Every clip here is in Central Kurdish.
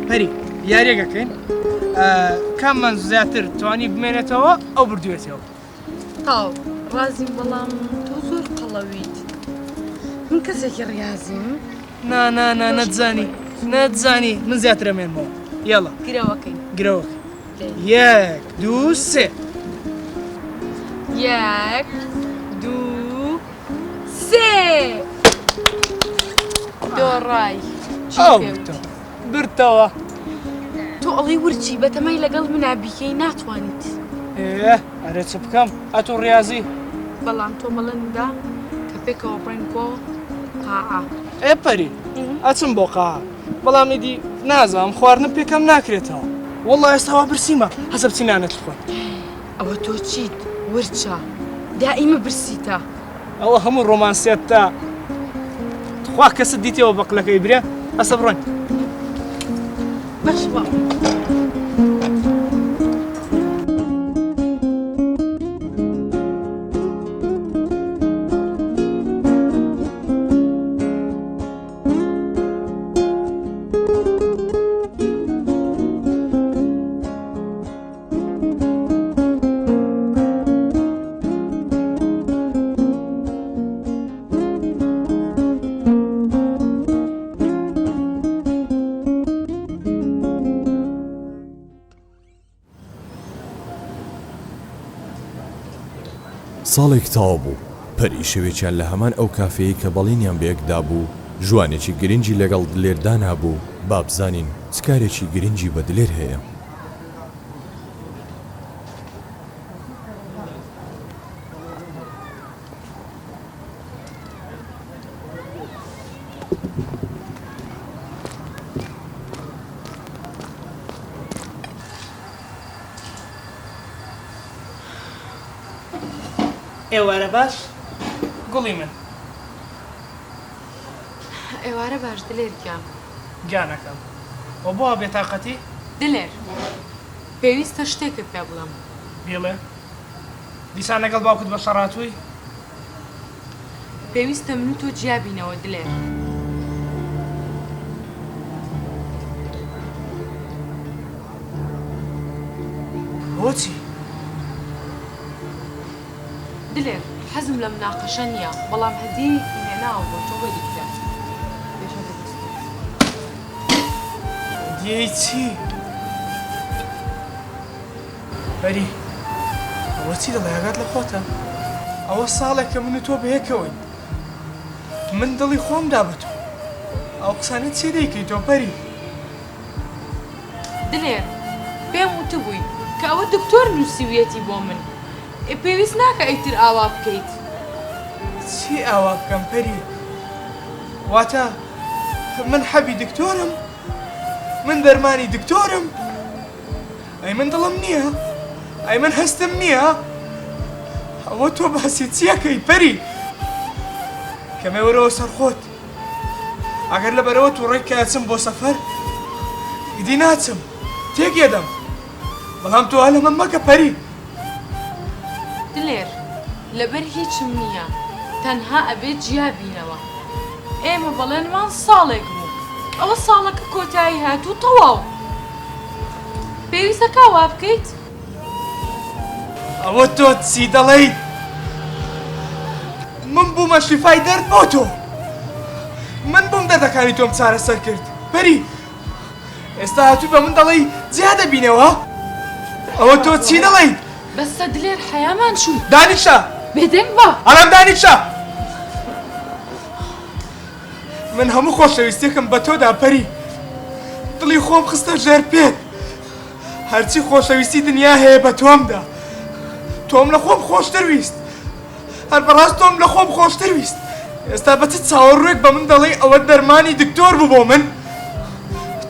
پەری یاریەکەکەین کاممان زیاتر توانی بمێنێتەوە ئەو بردوێتەوە. تاو ڕازیم بەڵام تۆ زۆر قەڵەویت. من کەسێکی ڕاضیم. نەتزانی من زیاتر ئەمێنمەوە. یاڵا گرەوەکەین. گرەوەکە. 1 2 3 1 2 3 دۆڕای برتەوە. تۆ ئەڵێ ورچی بەتەمای لەگەڵ منە بیکەی ناتوانیت. ئەرێ چ بکەم ئەتۆ ڕاضی. بەڵام تۆ مەڵەندا کە پێکەوە بڕین بۆ قاعە. پەری ئەچم بۆ قاعە بەڵام ئیدی نازانم خواردنم پێکەم ناکرێتەوە. وەڵڵا ئێستاوا برسیمە هەسە بچینانەت بخۆن. ئەوە تۆ چیت ورچە دائیمە برسیتە. ئەوە هەموو ڕۆمانسیەتە. خوا کەست دیتەوە بەقلەکەی برێ ئەسە بڕۆین. باش بە ساڵێک تاوا بوو پەری شەوێکیان لە هەمان ئەو کافەیە کە بەڵینیان بەیەکدا بوو ژوانێکی گرنگی لەگەڵ دلێردانا بوو با بزانین چ کارێکی گرنگی بە دلێر هەیە. ئێوارە باش گوڵی من ئێوارە باش دلێر گیان گیانەکەم وە بۆ بێتاقەتی دلێر پێویستە شتێکت پێ بڵێم. بێڵێ دیسان لەگەڵ باوکت بە شەڕاتووی پێویستە من و تۆ جیابینەوە دلێر. بۆچی؟ دلێر حەزم لە مناقەشە نییە بەڵام هەدیەیەکی هێناوە بۆ تۆ وەریکرا. هەدیەی چی؟ بەری ئەوە چی دەڵێ ئاگات لە خۆتە؟ ئەوە ساڵێک کە من و تۆ بەیەکەوەین. من دڵی خۆم دا بە تۆ. ئەو قسانە چی دەیکەی تۆ پەری؟ دلێر پێم وتبووی کە ئەوە دکتۆر نووسیویەتی بۆ من. پێویست ناکە ئەیتر ئاوا بکەیت. چی ئاوا بکەم پەری؟ واتە من حەبی دکتۆرم؟ من دەرمانی دکتۆرم؟ ئەی من دڵم نییە؟ ئەی من هەستم نییە؟ ئەوە تۆ باسی چیەکەی پەری؟ کەمێ وەرەوە سەرخۆت. ئەگەر لەبەرەوە تووڕێک کە ئەچم بۆ سەفەر ئیدی ناچم تێگێدەم. بەڵام تۆ هەلە من مەکە پەری. دلێر لەبەر هیچم نییە تەنها ئەبێت جیابینەوە. ئێمە بەڵێنمان ساڵێک بوو ئەوە ساڵەکە کۆتایی هاتوو تەواو. پێویستە کاوا بکەیت؟ ئەوە تۆ چی دەڵێی؟ من بوومە شیفای دەرد بۆ تۆ. من بووم دەردەکانی تۆم چارەسەر کرد پەری. ئێستا هاتووی بە من دەڵێی جیا دەبینەوە؟ ئەوە تۆ چی دەڵێی؟ بەسە دلێر حەیامان چوو. دانیشە بێدەنگ بە ئەڵام دانیشە من هەموو خۆشەویستێکم بە تۆدا پەری. دڵی خۆم خستە ژێر پێت. هەرچی خۆشەویستی دنیا هەیە بە تۆمدا. تۆم لە خۆم خۆشتر ویست. هەر بەڕاست تۆم لە خۆم خۆشتر ویست. ئێستا بە چ چاوەڕوێک بە من دەڵێ ئەوە دەرمانی دکتۆر بوو بۆ من؟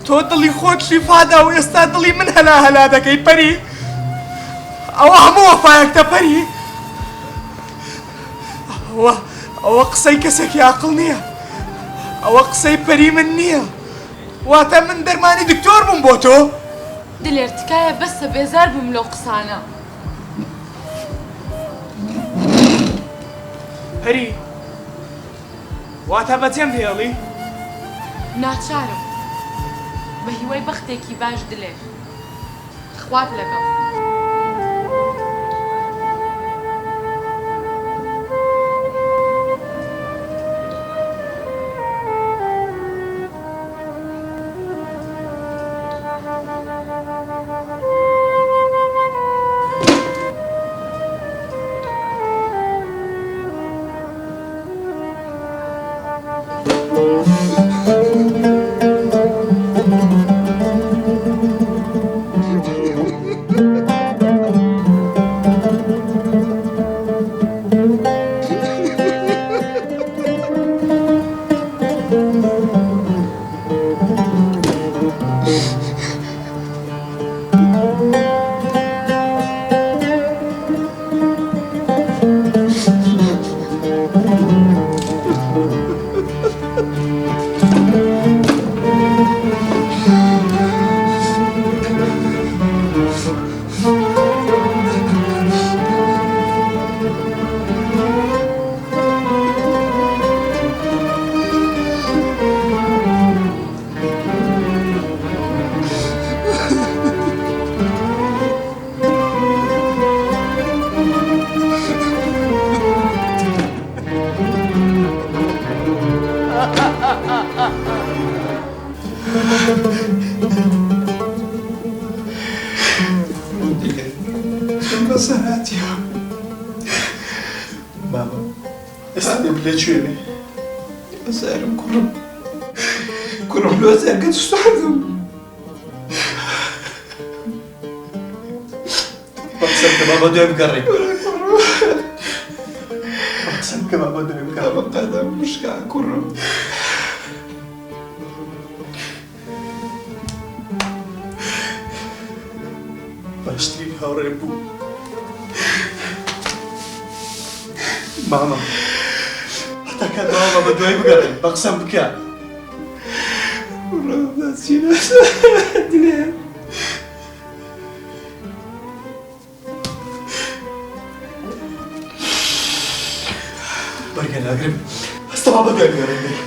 تۆ دڵی خۆت شیفادا و ئێستا دڵی من هەلا هەلا دەکەی پەری. ئەوە هەموو وەفایەکتە پەری. ئەوە قسەی کەسێکی عاقڵ نییە. ئەوە قسەی پەری من نییە. واتە من دەرمانی دکتۆر بووم بۆ تۆ؟ دلێر تکایە بەسە بێزار بووم لەو قسانە. پەری واتە بەجێم هێڵی؟ ناچارم. بە هیوای بەختێکی باش دلێ خوات لەگەڵ بەسەرهاتی ماما ئێستا دێم لەکوێنێ بەسەرم کوڕم لۆ زەرگە سوحدم بەقسەم کە بابا دوێ بگەڕێ بەقسەم کە بابا دوێ بگەڕێ بەقەدەم مشکا کوڕم باشترین هاوڕێ بوو ماما هەتا کات بابا بە دوای بگەڕێ بەقسەم بکە کوڕم دەچینە دلێ بەرگە ناگرم هەستا بابا دوای بگەڕێ